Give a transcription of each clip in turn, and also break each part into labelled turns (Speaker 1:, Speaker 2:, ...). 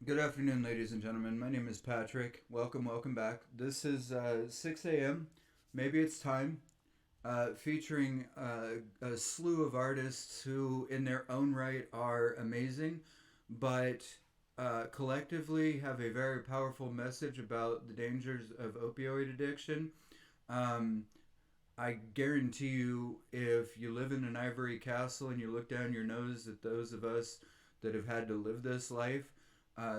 Speaker 1: Good afternoon, ladies and gentlemen. My name is Patrick. Welcome back. This is Sixx AM. Maybe it's time. Featuring a slew of artists who, in their own right, are amazing, but collectively have a very powerful message about the dangers of opioid addiction. Um, I guarantee you, if you live in an ivory castle and you look down your nose at those of us that have had to live this life,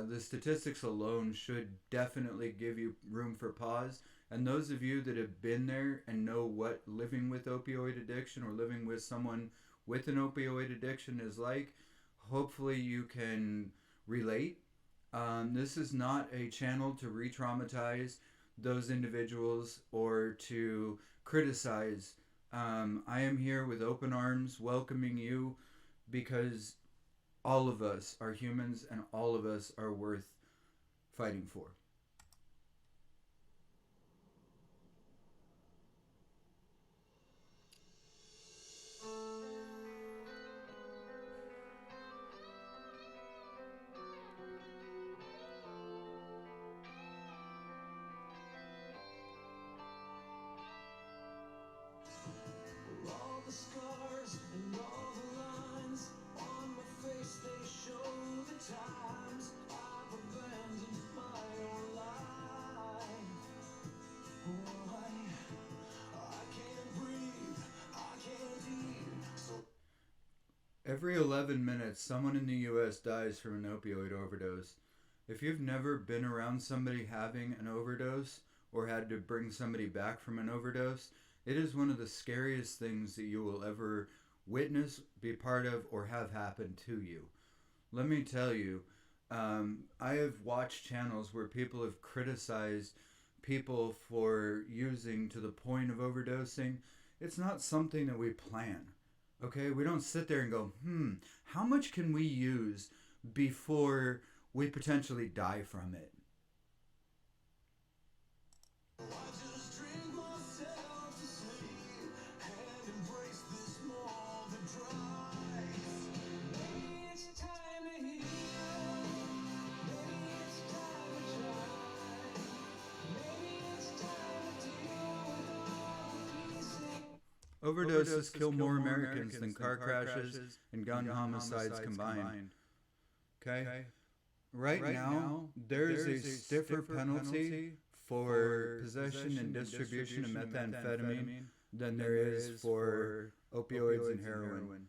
Speaker 1: the statistics alone should definitely give you room for pause. And those of you that have been there and know what living with opioid addiction or living with someone with an opioid addiction is like, hopefully you can relate. This is not a channel to re traumatize those individuals or to criticize. I am here with open arms welcoming you because all of us are humans and all of us are worth fighting for.
Speaker 2: All the scars and all the lines on my face, they show the times I've abandoned my own life. I can't breathe, I can't eat.
Speaker 1: Every 11 minutes, someone in the US dies from an opioid overdose. If you've never been around somebody having an overdose or had to bring somebody back from an overdose, it is one of the scariest things that you will ever witness, be part of, or have happen to you. Let me tell you, I have watched channels where people have criticized people for using to the point of overdosing. It's not something that we plan. Okay, we don't sit there and go, how much can we use before we potentially die from it?
Speaker 2: I just drink myself to sleep and embrace this morbid drive. Maybe it's time to heal. Maybe it's time to try. Maybe it's time to deal with all the pieces.
Speaker 1: Overdoses kill more Americans than car crashes and gun homicides combined. Okay? Right now, there's a stiffer penalty for possession and distribution of methamphetamine than there is for opioids and heroin.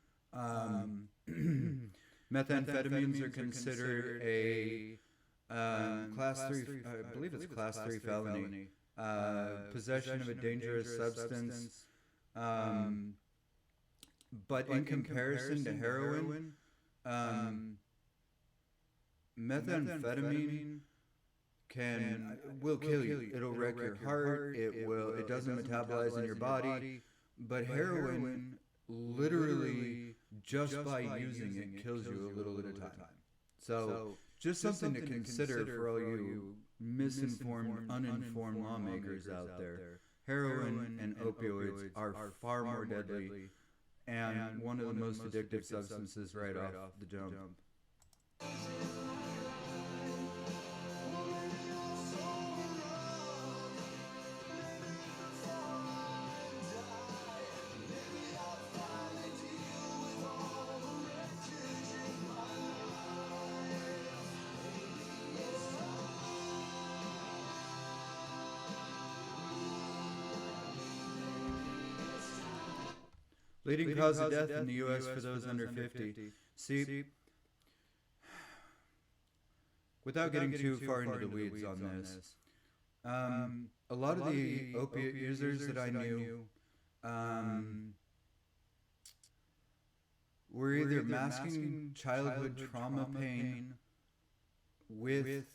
Speaker 1: Methamphetamines are considered a class three, I believe it's class three felony. Possession of a dangerous substance. Um, but in comparison to heroin, um, methamphetamine will kill you. It'll wreck your heart. It doesn't metabolize in your body. But heroin, literally, just by using it, kills you a little at a time. So just something to consider for all you misinformed, uninformed lawmakers out there. Heroin and opioids are far more deadly and one of the most addictive substances right off the jump. Leading cause of death in the U.S. for those under 50. See, without getting too far into the weeds on this, a lot of the opiate users that I knew were either masking childhood trauma pain with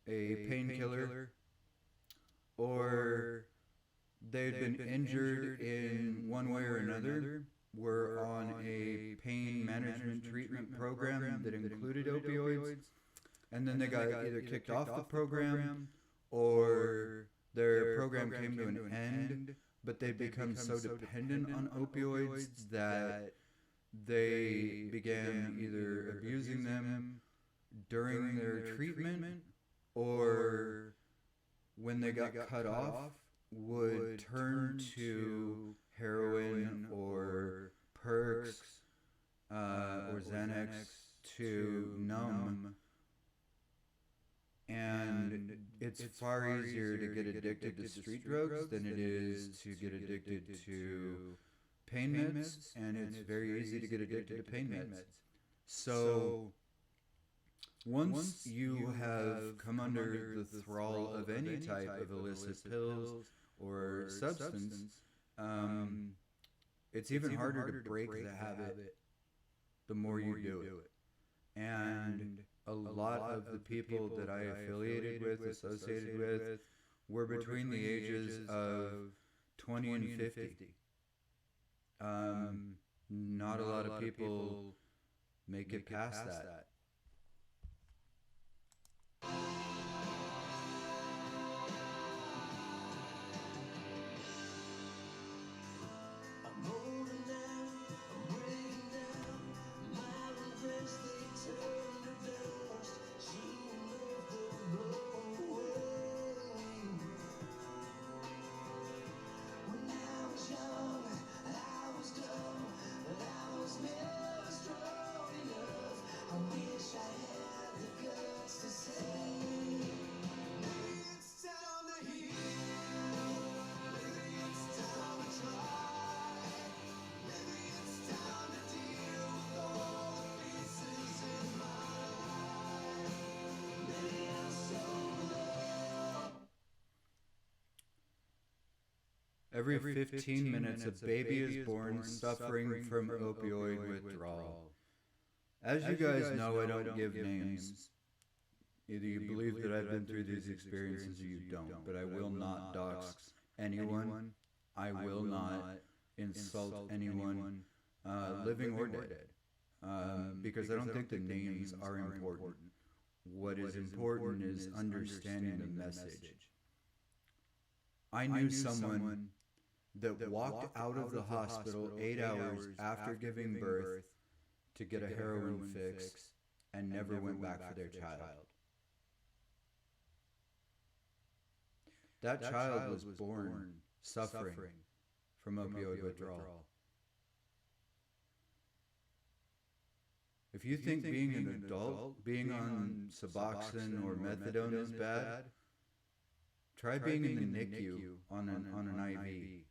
Speaker 1: a painkiller, or they'd been injured in one way or another, were on a pain management treatment program that included opioids, and then they got either kicked off the program or their program came to an end, but they'd become so dependent on opioids that they began either abusing them during their treatment or when they got cut off would turn to heroin or perks or Xanax to numb. And it's far easier to get addicted to street drugs than it is to get addicted to pain meds, and it's very easy to get addicted to pain meds. So once you have come under the thrall of any type of illicit pills or substance, it's even harder to break the habit the more you do it. And a lot of the people that I affiliated with, associated with, were between the ages of 20 and 50. Not a lot of people make it past that.
Speaker 2: I'm older now, I'm breaking down. My regrets, they turn to dust. She left the blow away. When I was young, I was dumb, but I was never strong enough. I wish I had the guts to say, maybe it's time to heal. Maybe it's time to try. Maybe it's time to deal with all the pieces in my life. Maybe I'm so low.
Speaker 1: Every 15 minutes, a baby is born suffering from opioid withdrawal. As you guys know, I don't give names. Either you believe that I've been through these experiences or you don't, but I will not dox anyone. I will not insult anyone, living or dead, because I don't think the names are important. What is important is understanding the message. I knew someone that walked out of the hospital 8 hours after giving birth to get a heroin fix and never went back for their child. That child was born suffering from opioid withdrawal. If you think being an adult, being on Suboxone or methadone is bad, try being in the NICU on an IV.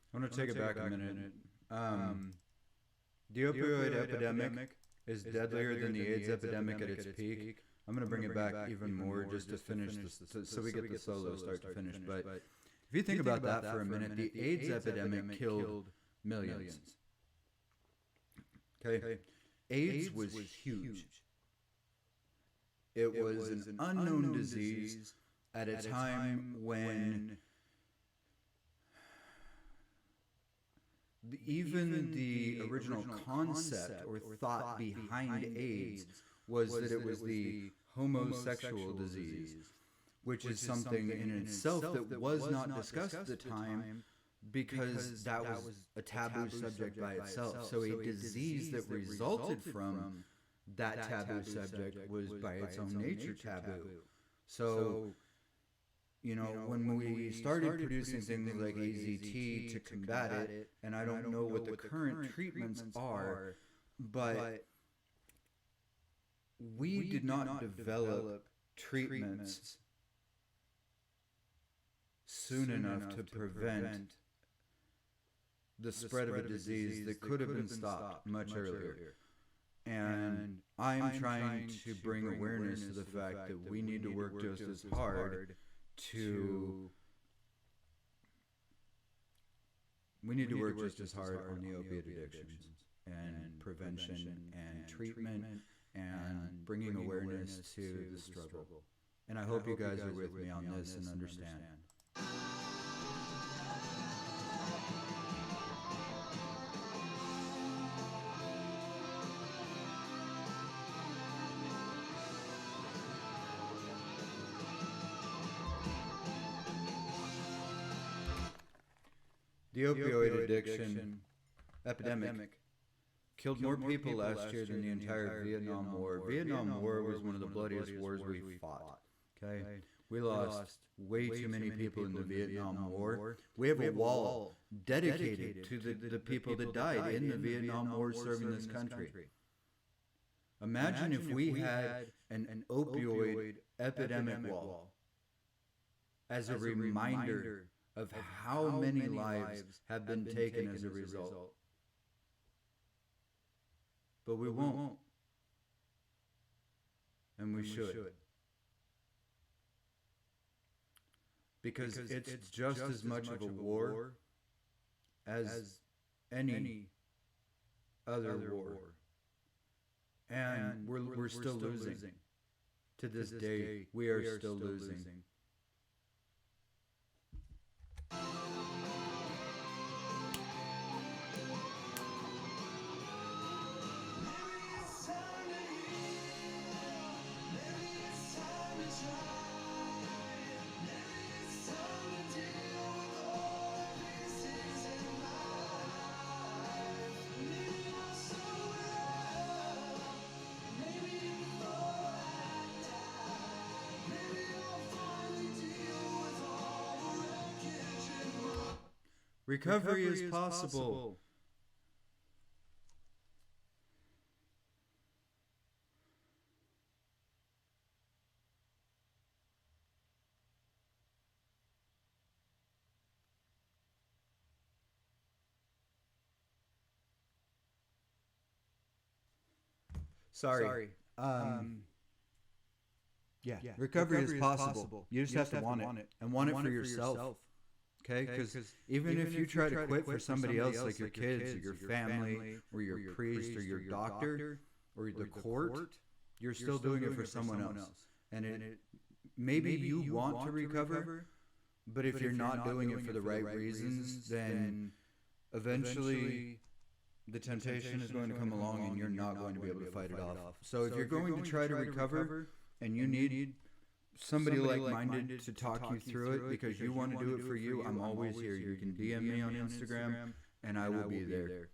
Speaker 1: I want to take it back a minute. The opioid epidemic is deadlier than the AIDS epidemic at its peak. I'm going to bring it back even more just to finish this, so we get the solo start to finish. But if you think about that for a minute, the AIDS epidemic killed millions. Okay, AIDS was huge. It was an unknown disease at a time when even the original concept or thought behind AIDS was that it was the homosexual disease, which is something in itself that was not discussed at the time because that was a taboo subject by itself. So a disease that resulted from that taboo subject was by its own nature taboo. So, you know, when we started producing things like AZT to combat it, and I don't know what the current treatments are, but we did not develop treatments soon enough to prevent the spread of a disease that could have been stopped much earlier. And I'm trying to bring awareness to the fact that we need to work just as hard to... We need to work just as hard on the opiate addictions and prevention and treatment and bringing awareness to the struggle. And I hope you guys are with me on this and understand. The opioid addiction epidemic killed more people last year than the entire Vietnam War. Vietnam War was one of the bloodiest wars we fought. Okay? We lost way too many people in the Vietnam War. We have a wall dedicated to the people that died in the Vietnam War serving this country. Imagine if we had an opioid epidemic wall as a reminder of how many lives have been taken as a result. But we won't. And we should. Because it's just as much of a war as any other war. And we're still losing. To this day, we are still losing. Recovery is possible. Sorry. Yeah. Recovery is possible. You just have to want it. And want it for yourself. Okay? Because even if you try to quit for somebody else, like your kids or your family or your priest or your doctor or the court, you're still doing it for someone else. And maybe you want to recover, but if you're not doing it for the right reasons, then eventually the temptation is going to come along and you're not going to be able to fight it off. So if you're going to try to recover and you need somebody like-minded to talk you through it because you want to do it for you, I'm always here. You can DM me on Instagram and I will be there.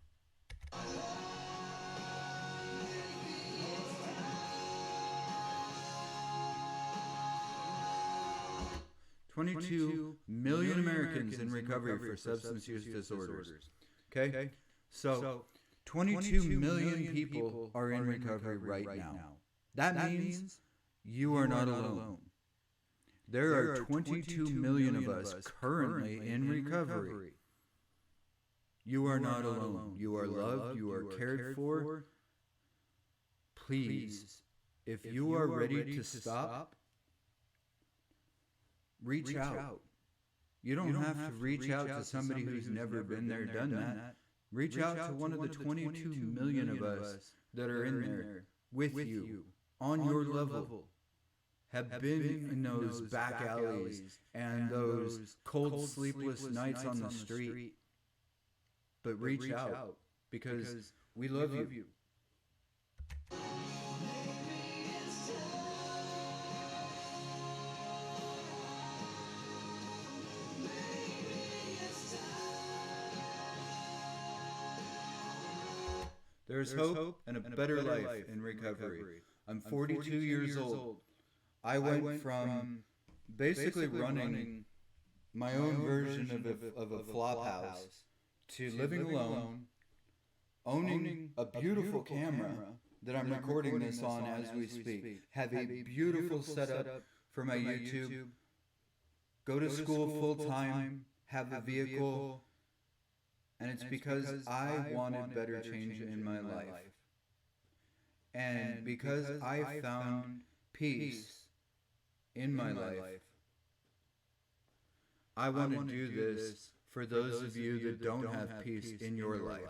Speaker 1: 22 million Americans in recovery for substance use disorders. Okay? So 22 million people are in recovery right now. That means you are not alone. There are 22 million of us currently in recovery. You are not alone. You are loved. You are cared for. Please, if you are ready to stop, reach out. You don't have to reach out to somebody who's never been there, done that. Reach out to one of the 22 million of us that are in there with you, on your level. Have been in those back alleys and those cold, sleepless nights on the street. But reach out because we love you. There's hope and a better life in recovery. I'm 42 years old. I went from basically running my own version of a flop house to living alone, owning a beautiful camera that I'm recording this on as we speak, have a beautiful setup for my YouTube, go to school full time, have a vehicle, And it's because I wanted better change in my life. And because I found peace in my life, I want to do this for those of you that don't have peace in your life.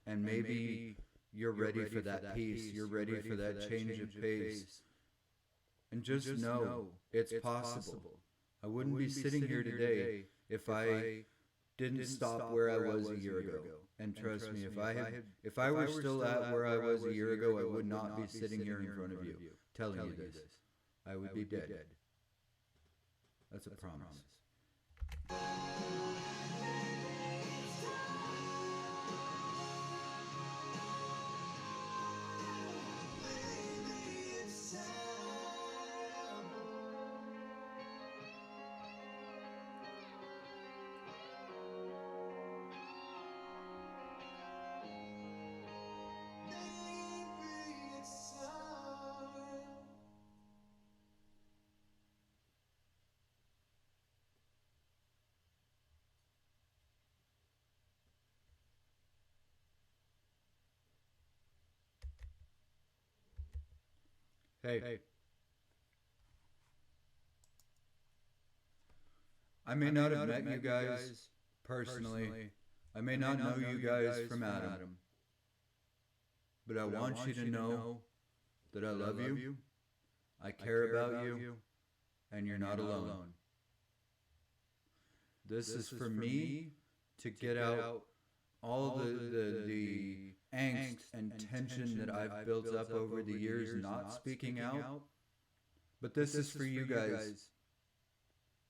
Speaker 1: And maybe you're ready for that peace. You're ready for that change of pace. And just know it's possible. I wouldn't be sitting here today if I didn't stop where I was a year ago. And trust me, if I were still at where I was a year ago, I would not be sitting here in front of you telling you this. I would be dead. That's a promise.
Speaker 2: Maybe it's time. Maybe it's time.
Speaker 1: Hey. I may not have met you guys personally. I may not know you guys from Adam. But I want you to know that I love you, I care about you, and you're not alone. This is for me to get out all the angst and tension that I've built up over the years not speaking out. But this is for you guys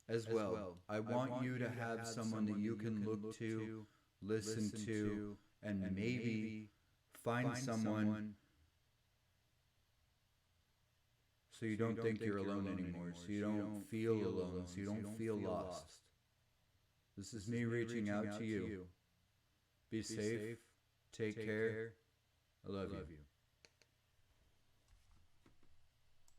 Speaker 1: as well. I want you to have someone that you can look to, listen to, and maybe find someone so you don't think you're alone anymore, so you don't feel alone, so you don't feel lost. This is me reaching out to you. Be safe. Take care. I love you.